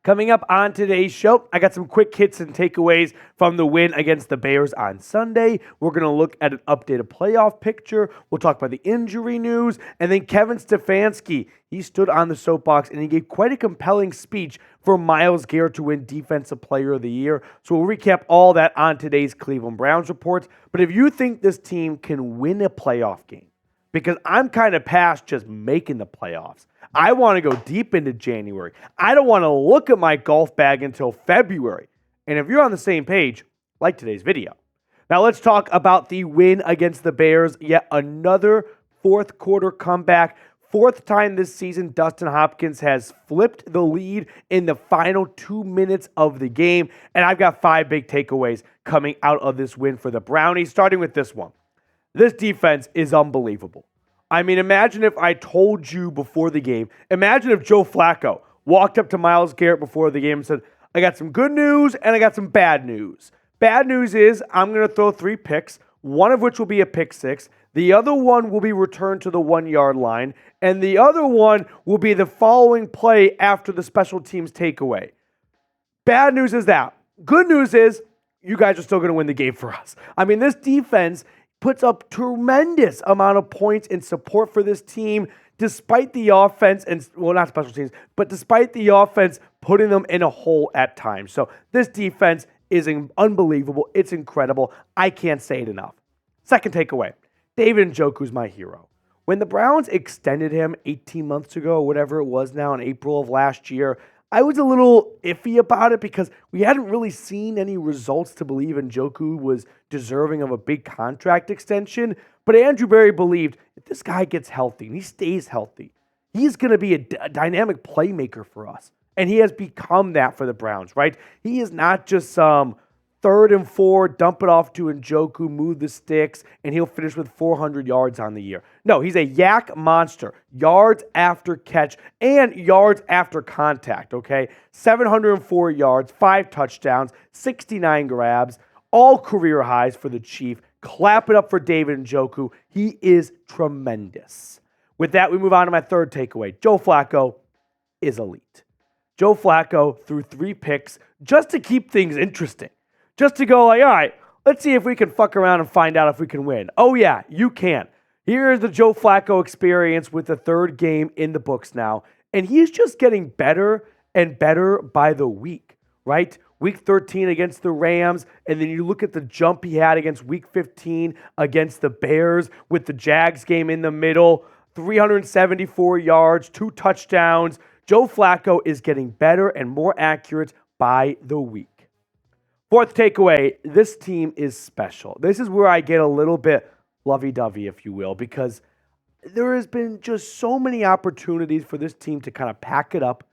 Coming up on today's show, I got some quick hits and takeaways from the win against the Bears on Sunday. We're going to look at an updated playoff picture. We'll talk about the injury news. And then Kevin Stefanski, he stood on the soapbox and he gave quite a compelling speech for Myles Garrett to win Defensive Player of the Year. So we'll recap all that on today's Cleveland Browns reports. But if you think this team can win a playoff game, because I'm kind of past just making the playoffs. I want to go deep into January. I don't want to look at my golf bag until February. And if you're on the same page, like today's video. Now let's talk about the win against the Bears. Yet another fourth quarter comeback. Fourth time this season, Dustin Hopkins has flipped the lead in the final 2 minutes of the game. And I've got 5 big takeaways coming out of this win for the Brownies, starting with this one. This defense is unbelievable. I mean, imagine if I told you before the game, imagine if Joe Flacco walked up to Myles Garrett before the game and said, I got some good news and I got some bad news. Bad news is I'm going to throw 3 picks, one of which will be a pick 6. The other one will be returned to the 1-yard line. And the other one will be the following play after the special teams takeaway. Bad news is that. Good news is you guys are still going to win the game for us. I mean, this defense puts up tremendous amount of points in support for this team, despite the offense, and well, not special teams, but despite the offense putting them in a hole at times. So this defense is unbelievable. It's incredible. I can't say it enough. Second takeaway, David Njoku's my hero. When the Browns extended him 18 months ago, whatever it was now, in April of last year, I was a little iffy about it because we hadn't really seen any results to believe Njoku was deserving of a big contract extension. But Andrew Berry believed if this guy gets healthy and he stays healthy, he's going to be a dynamic playmaker for us. And he has become that for the Browns, right? He is not just some 3rd and 4, dump it off to Njoku, move the sticks, and he'll finish with 400 yards on the year. No, he's a yak monster. Yards after catch and yards after contact, okay? 704 yards, 5 touchdowns, 69 grabs, all career highs for the Chief. Clap it up for David Njoku. He is tremendous. With that, we move on to my third takeaway. Joe Flacco is elite. Joe Flacco threw 3 picks just to keep things interesting. Just to go like, all right, let's see if we can fuck around and find out if we can win. Oh yeah, you can. Here's the Joe Flacco experience with the 3rd game in the books now. And he's just getting better and better by the week, right? Week 13 against the Rams, and then you look at the jump he had against Week 15 against the Bears with the Jags game in the middle, 374 yards, 2 touchdowns. Joe Flacco is getting better and more accurate by the week. Fourth takeaway, this team is special. This is where I get a little bit lovey-dovey, if you will, because there has been just so many opportunities for this team to kind of pack it up,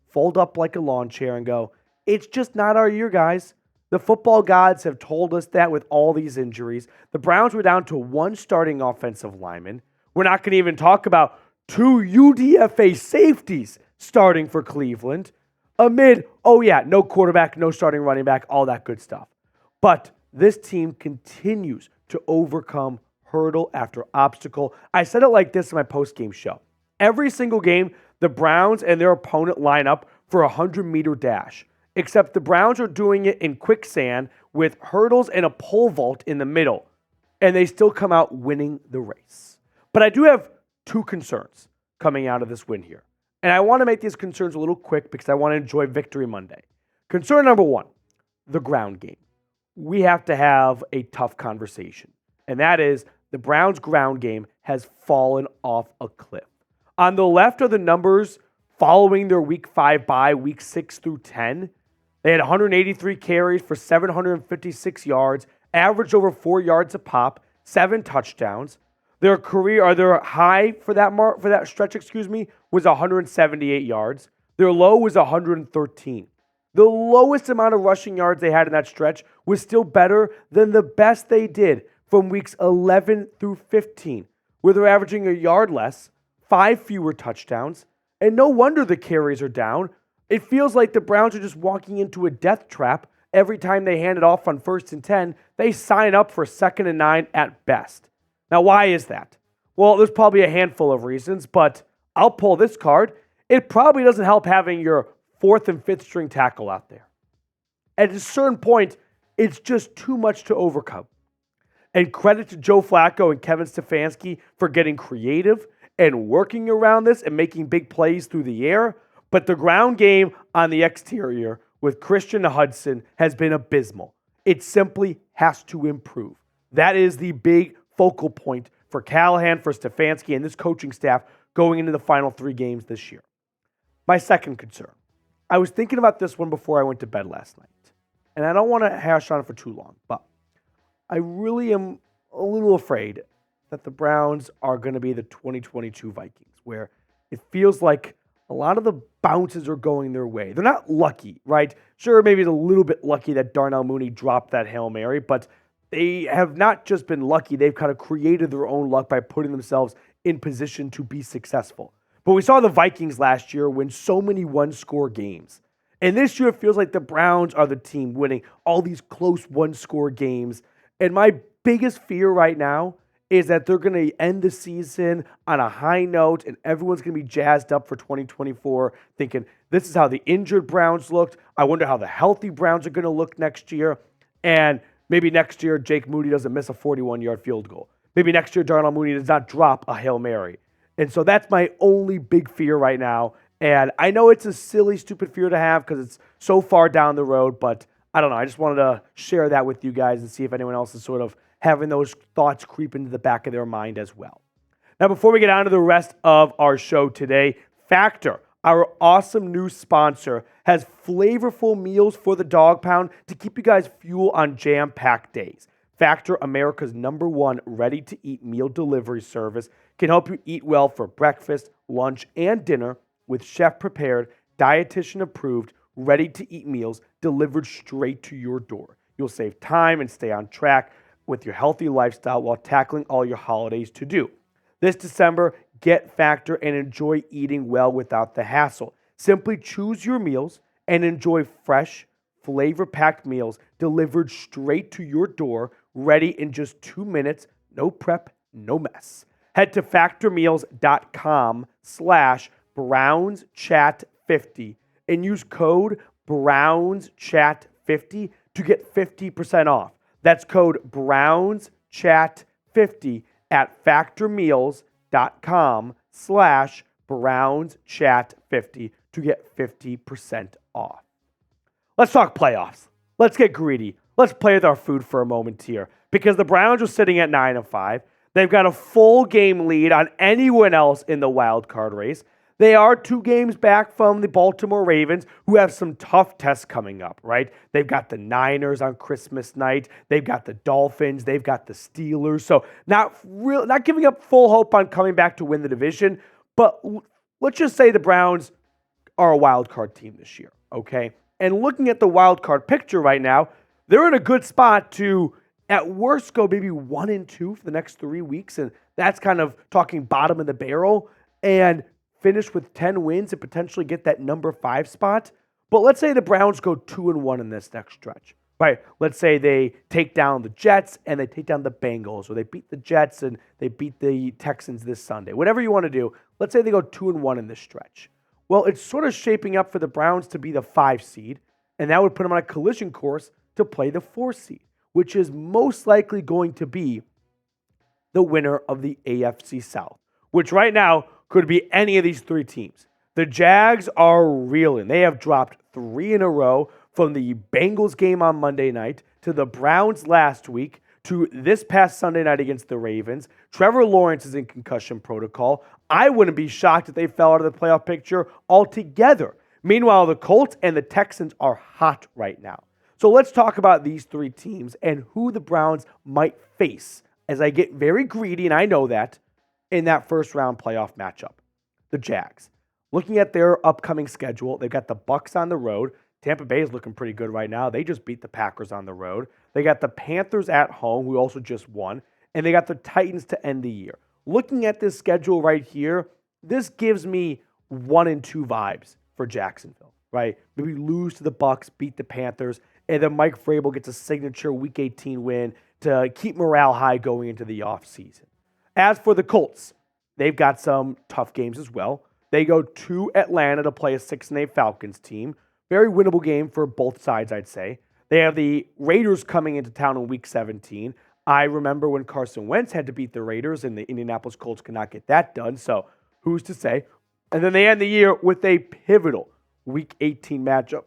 fold up like a lawn chair and go, it's just not our year, guys. The football gods have told us that with all these injuries. The Browns were down to 1 starting offensive lineman. We're not going to even talk about 2 UDFA safeties starting for Cleveland. Amid, no quarterback, no starting running back, all that good stuff. But this team continues to overcome hurdle after obstacle. I said it like this in my post-game show. Every single game, the Browns and their opponent line up for a 100-meter dash, except the Browns are doing it in quicksand with hurdles and a pole vault in the middle, and they still come out winning the race. But I do have 2 concerns coming out of this win here. And I want to make these concerns a little quick because I want to enjoy Victory Monday. Concern number 1, the ground game. We have to have a tough conversation. And that is the Browns' ground game has fallen off a cliff. On the left are the numbers following their Week 5 bye, Week 6 through 10. They had 183 carries for 756 yards, averaged over 4 yards a pop, 7 touchdowns. Their high for that stretch, was 178 yards. Their low was 113. The lowest amount of rushing yards they had in that stretch was still better than the best they did from weeks 11 through 15, where they're averaging a yard less, 5 fewer touchdowns, and no wonder the carries are down. It feels like the Browns are just walking into a death trap every time they hand it off on 1st and 10. They sign up for 2nd and 9 at best. Now, why is that? Well, there's probably a handful of reasons, but I'll pull this card. It probably doesn't help having your fourth and fifth string tackle out there. At a certain point, it's just too much to overcome. And credit to Joe Flacco and Kevin Stefanski for getting creative and working around this and making big plays through the air. But the ground game on the exterior with Christian Hudson has been abysmal. It simply has to improve. That is the big focal point for Callahan, for Stefanski, and this coaching staff going into the final 3 games this year. My second concern. I was thinking about this one before I went to bed last night. And I don't want to hash on it for too long, but I really am a little afraid that the Browns are going to be the 2022 Vikings, where it feels like a lot of the bounces are going their way. They're not lucky, right? Sure, maybe it's a little bit lucky that Darnell Mooney dropped that Hail Mary, but they have not just been lucky. They've kind of created their own luck by putting themselves in position to be successful. But we saw the Vikings last year win so many one-score games. And this year, it feels like the Browns are the team winning all these close one-score games. And my biggest fear right now is that they're going to end the season on a high note and everyone's going to be jazzed up for 2024, thinking this is how the injured Browns looked. I wonder how the healthy Browns are going to look next year. And maybe next year, Jake Moody doesn't miss a 41-yard field goal. Maybe next year, Darnell Mooney does not drop a Hail Mary. And so that's my only big fear right now. And I know it's a silly, stupid fear to have because it's so far down the road, but I don't know. I just wanted to share that with you guys and see if anyone else is sort of having those thoughts creep into the back of their mind as well. Now, before we get on to the rest of our show today, Factor, our awesome new sponsor, has flavorful meals for the dog pound to keep you guys fuel on jam-packed days. Factor, America's #1 ready-to-eat meal delivery service, can help you eat well for breakfast, lunch, and dinner with chef-prepared, dietitian-approved, ready-to-eat meals delivered straight to your door. You'll save time and stay on track with your healthy lifestyle while tackling all your holidays to do. This December, get Factor and enjoy eating well without the hassle. Simply choose your meals and enjoy fresh, flavor-packed meals delivered straight to your door, ready in just 2 minutes, no prep, no mess. Head to factormeals.com/BrownsChat50 and use code BrownsChat50 to get 50% off. That's code BrownsChat50 at factormeals.com/BrownsChat50 to get 50% off. Let's talk playoffs. Let's get greedy. Let's play with our food for a moment here because the Browns are sitting at 9-5. They've got a full game lead on anyone else in the wild card race. They are 2 games back from the Baltimore Ravens, who have some tough tests coming up, right? They've got the Niners on Christmas night. They've got the Dolphins. They've got the Steelers. So not giving up full hope on coming back to win the division. But let's just say the Browns are a wild card team this year, okay? And looking at the wild card picture right now, they're in a good spot to, at worst, go maybe 1-2 for the next 3 weeks. And that's kind of talking bottom of the barrel. And finish with 10 wins and potentially get that number 5 spot. But let's say the Browns go 2-1 in this next stretch, right? Let's say they take down the Jets and they take down the Bengals, or they beat the Jets and they beat the Texans this Sunday. Whatever you want to do, let's say they go 2-1 in this stretch. Well, it's sort of shaping up for the Browns to be the 5 seed, and that would put them on a collision course to play the 4 seed, which is most likely going to be the winner of the AFC South, which right now could be any of these 3 teams. The Jags are reeling. They have dropped 3 in a row, from the Bengals game on Monday night to the Browns last week to this past Sunday night against the Ravens. Trevor Lawrence is in concussion protocol. I wouldn't be shocked if they fell out of the playoff picture altogether. Meanwhile, the Colts and the Texans are hot right now. So let's talk about these 3 teams and who the Browns might face as I get very greedy, and I know that, in that first round playoff matchup. The Jags. Looking at their upcoming schedule, they've got the Bucs on the road. Tampa Bay is looking pretty good right now. They just beat the Packers on the road. They got the Panthers at home, who also just won. And they got the Titans to end the year. Looking at this schedule right here, this gives me 1-2 vibes for Jacksonville, right? Maybe lose to the Bucs, beat the Panthers, and then Mike Vrabel gets a signature Week 18 win to keep morale high going into the offseason. As for the Colts, they've got some tough games as well. They go to Atlanta to play a 6-8 Falcons team. Very winnable game for both sides, I'd say. They have the Raiders coming into town in Week 17. I remember when Carson Wentz had to beat the Raiders and the Indianapolis Colts could not get that done, so who's to say? And then they end the year with a pivotal Week 18 matchup,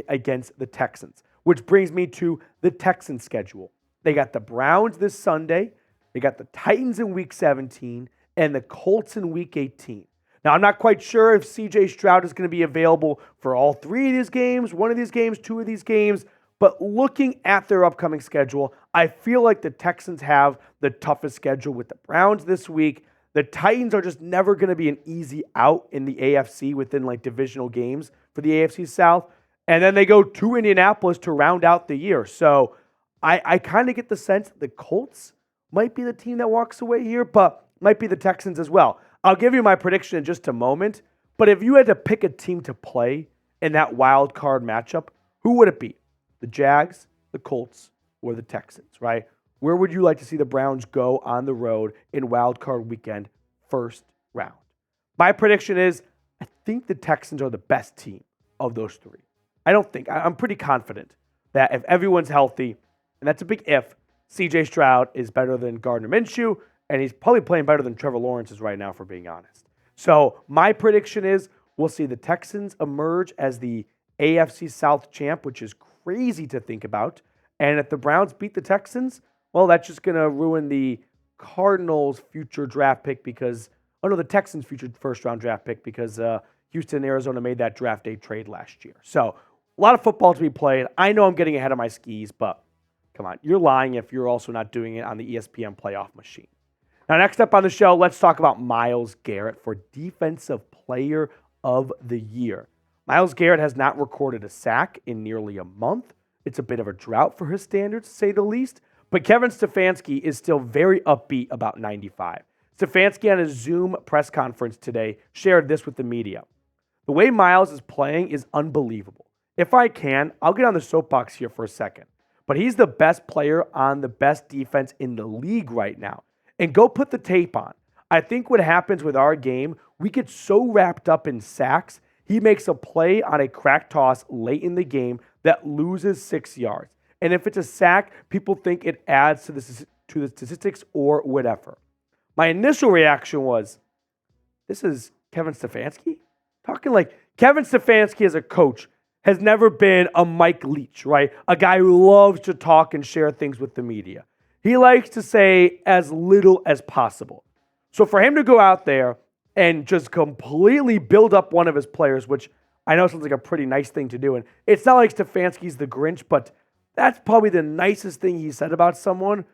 against the Texans, which brings me to the Texans schedule. They got the Browns this Sunday, they got the Titans in Week 17, and the Colts in Week 18. Now, I'm not quite sure if C.J. Stroud is going to be available for all three of these games, one of these games, two of these games, but looking at their upcoming schedule, I feel like the Texans have the toughest schedule with the Browns this week. The Titans are just never going to be an easy out in the AFC within like divisional games for the AFC South. And then they go to Indianapolis to round out the year. So I kind of get the sense that the Colts might be the team that walks away here, but might be the Texans as well. I'll give you my prediction in just a moment. But if you had to pick a team to play in that wild card matchup, who would it be? The Jags, the Colts, or the Texans, right? Where would you like to see the Browns go on the road in wild card weekend, first round? My prediction is I think the Texans are the best team of those three. I'm pretty confident that if everyone's healthy, and that's a big if, C.J. Stroud is better than Gardner Minshew, and he's probably playing better than Trevor Lawrence is right now, for being honest. So my prediction is we'll see the Texans emerge as the AFC South champ, which is crazy to think about. And if the Browns beat the Texans, well, that's just going to ruin the Cardinals' future draft pick the Texans' future first-round draft pick because Houston and Arizona made that draft day trade last year. So a lot of football to be played. I know I'm getting ahead of my skis, but come on, you're lying if you're also not doing it on the ESPN playoff machine. Now, next up on the show, let's talk about Myles Garrett for Defensive Player of the Year. Myles Garrett has not recorded a sack in nearly a month. It's a bit of a drought for his standards, to say the least. But Kevin Stefanski is still very upbeat about 95. Stefanski on his Zoom press conference today shared this with the media. The way Myles is playing is unbelievable. If I can, I'll get on the soapbox here for a second. But he's the best player on the best defense in the league right now. And go put the tape on. I think what happens with our game, we get so wrapped up in sacks, he makes a play on a crack toss late in the game that loses 6 yards. And if it's a sack, people think it adds to the statistics or whatever. My initial reaction was, this is Kevin Stefanski? Talking like Kevin Stefanski as a coach has never been a Mike Leach, right? A guy who loves to talk and share things with the media. He likes to say as little as possible. So for him to go out there and just completely build up one of his players, which I know sounds like a pretty nice thing to do, and it's not like Stefanski's the Grinch, but that's probably the nicest thing he said about someone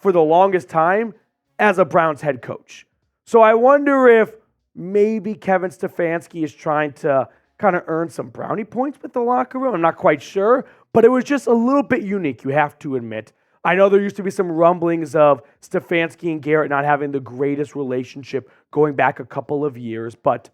for the longest time as a Browns head coach. So I wonder if maybe Kevin Stefanski is trying to kind of earn some brownie points with the locker room. I'm not quite sure, but it was just a little bit unique, you have to admit. I know there used to be some rumblings of Stefanski and Garrett not having the greatest relationship going back a couple of years, but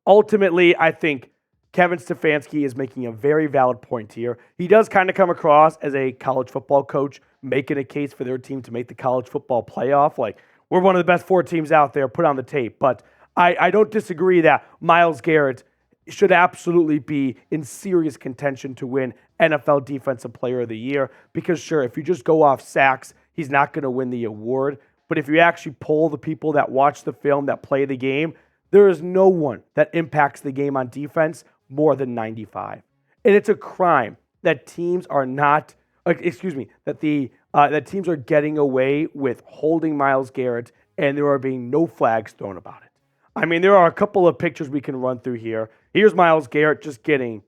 ultimately, I think Kevin Stefanski is making a very valid point here. He does kind of come across as a college football coach, making a case for their team to make the college football playoff. Like, we're one of the best 4 teams out there, put on the tape. But I don't disagree that Myles Garrett should absolutely be in serious contention to win NFL Defensive Player of the Year. Because sure, if you just go off sacks, he's not going to win the award. But if you actually poll the people that watch the film, that play the game, there is no one that impacts the game on defense more than 95. And it's a crime that teams are not, that teams are getting away with holding Myles Garrett and there are being no flags thrown about it. I mean, there are a couple of pictures we can run through here. Here's Myles Garrett just getting,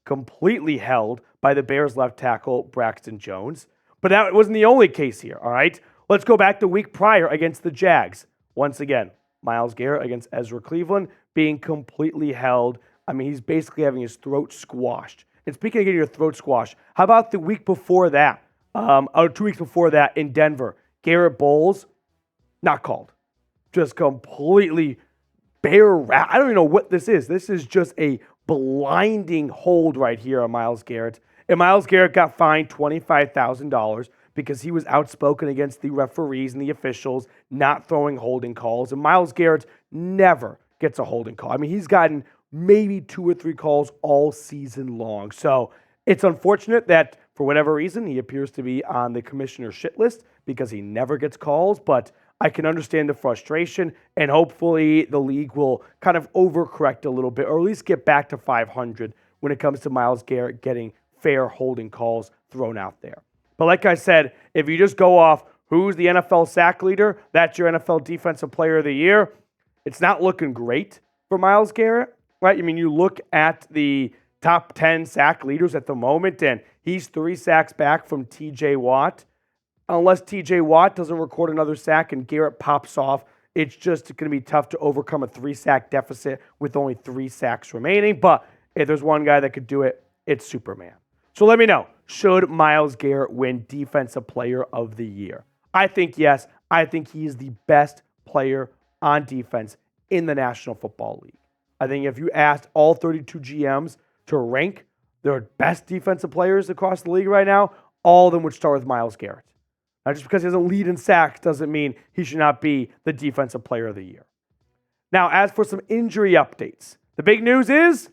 completely held by the Bears left tackle, Braxton Jones. But that wasn't the only case here, all right? Let's go back the week prior against the Jags. Once again, Myles Garrett against Ezra Cleveland being completely held. He's basically having his throat squashed. And speaking of getting your throat squashed, how about the week before that, 2 weeks before that in Denver? Garrett Bowles, not called. Just completely bare wrap. I don't even know what this is. This is just a blinding hold right here on Myles Garrett. And Myles Garrett got fined $25,000 because he was outspoken against the referees and the officials not throwing holding calls. And Myles Garrett never gets a holding call. I mean, he's gotten maybe 2 or 3 calls all season long. So it's unfortunate that for whatever reason, he appears to be on the commissioner's shit list because he never gets calls, but I can understand the frustration, and hopefully the league will kind of overcorrect a little bit, or at least get back to 500 when it comes to Myles Garrett getting fair holding calls thrown out there. But like I said, if you just go off who's the NFL sack leader, that's your NFL Defensive Player of the Year, it's not looking great for Myles Garrett, right? I mean, you look at the top 10 sack leaders at the moment, and he's 3 sacks back from TJ Watt. Unless TJ Watt doesn't record another sack and Garrett pops off, it's just going to be tough to overcome a 3-sack deficit with only 3 sacks remaining. But if there's one guy that could do it, it's Superman. So let me know, should Myles Garrett win Defensive Player of the Year? I think yes. I think he is the best player on defense in the National Football League. I think if you asked all 32 GMs to rank their best defensive players across the league right now, all of them would start with Myles Garrett. Now, just because he doesn't lead in sacks doesn't mean he should not be the Defensive Player of the Year. Now, as for some injury updates, the big news is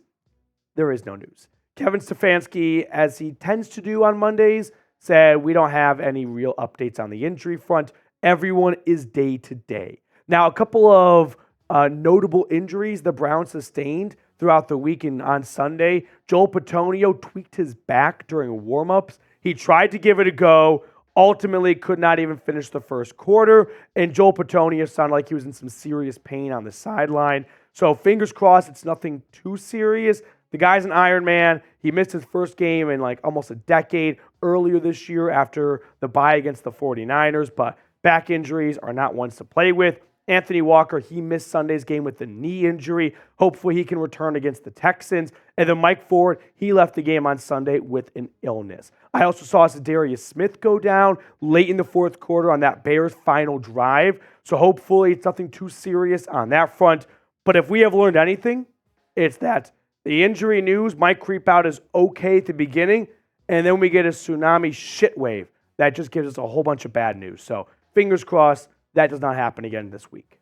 there is no news. Kevin Stefanski, as he tends to do on Mondays, said we don't have any real updates on the injury front. Everyone is day to day. Now, a couple of notable injuries the Browns sustained throughout the week, and on Sunday, Joel Bitonio tweaked his back during warmups. He tried to give it a go, ultimately could not even finish the first quarter, and Joel Bitonio sounded like he was in some serious pain on the sideline. So fingers crossed it's nothing too serious. The guy's an Iron Man. He missed his first game in like almost a decade earlier this year after the bye against the 49ers, but back injuries are not ones to play with. Anthony Walker, he missed Sunday's game with a knee injury. Hopefully he can return against the Texans. And then Mike Ford, he left the game on Sunday with an illness. I also saw Zadarius Smith go down late in the fourth quarter on that Bears final drive. So hopefully it's nothing too serious on that front. But if we have learned anything, it's that the injury news might creep out as okay at the beginning, and then we get a tsunami shit wave that just gives us a whole bunch of bad news. So fingers crossed that does not happen again this week.